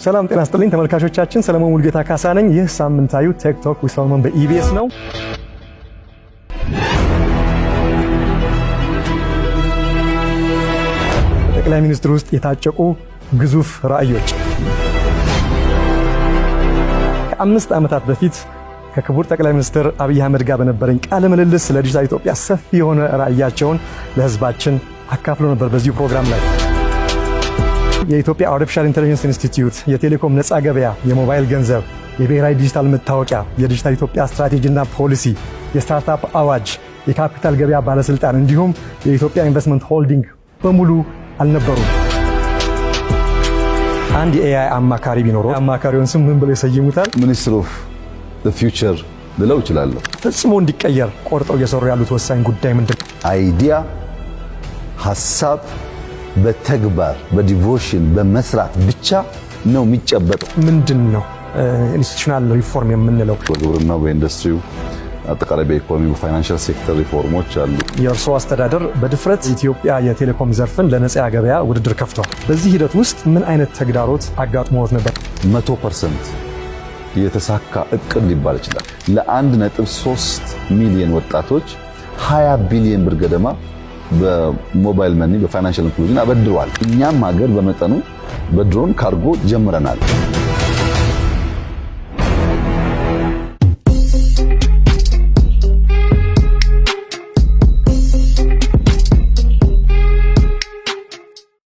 ሰላም ጤና ይስጥልኝ ተመልካቾቻችን፣ ሰለሞን ሙልጌታ ካሳ ነኝ። ይህ ሳምንታዊ ቴክቶክ ዊዝ ሰለሞን በኢቢኤስ ነው። ጠቅላይ ሚኒስትር ውስጥ የታጨቁ ግዙፍ ራዕዮች። ከአምስት ዓመታት በፊት ከክቡር ጠቅላይ ሚኒስትር አብይ አህመድ ጋር በነበረኝ ቃለ ምልልስ ስለ ዲጂታል ኢትዮጵያ ሰፊ የሆነ ራዕያቸውን ለህዝባችን አካፍሎ ነበር። በዚሁ ፕሮግራም ላይ የኢትዮጵያ አርቲፊሻል ኢንተለጀንስ ኢንስቲትዩት፣ የቴሌኮም ነፃ ገበያ፣ የሞባይል ገንዘብ፣ የብሔራዊ ዲጂታል መታወቂያ፣ የዲጂታል ኢትዮጵያ ስትራቴጂና ፖሊሲ፣ የስታርታፕ አዋጅ፣ የካፒታል ገበያ ባለስልጣን እንዲሁም የኢትዮጵያ ኢንቨስትመንት ሆልዲንግ በሙሉ አልነበሩም። አንድ የኤአይ አማካሪ ቢኖረው አማካሪውን ስም ምን ብለው ይሰይሙታል? ሚኒስትር ኦፍ ዘ ፊውቸር ልለው እችላለሁ። ፈጽሞ እንዲቀየር ቆርጠው እየሰሩ ያሉት ወሳኝ ጉዳይ ምንድን ነው? አይዲያ፣ ሀሳብ በተግባር በዲቮሽን በመስራት ብቻ ነው የሚጨበጠው። ምንድን ነው ኢንስቲትዩሽናል ሪፎርም የምንለው? በግብርናው፣ በኢንዱስትሪው፣ አጠቃላይ በኢኮኖሚ በፋይናንሻል ሴክተር ሪፎርሞች አሉ። የእርስዎ አስተዳደር በድፍረት ኢትዮጵያ የቴሌኮም ዘርፍን ለነፃ ገበያ ውድድር ከፍቷል። በዚህ ሂደት ውስጥ ምን አይነት ተግዳሮት አጋጥሞት ነበር? 100% የተሳካ እቅድ ሊባል ይችላል። ለ1.3 ሚሊዮን ወጣቶች 20 ቢሊዮን ብር ገደማ በሞባይል መኒ በፋይናንሻል ኢንክሉዥን አበድሯል። እኛም ሀገር በመጠኑ በድሮን ካርጎ ጀምረናል።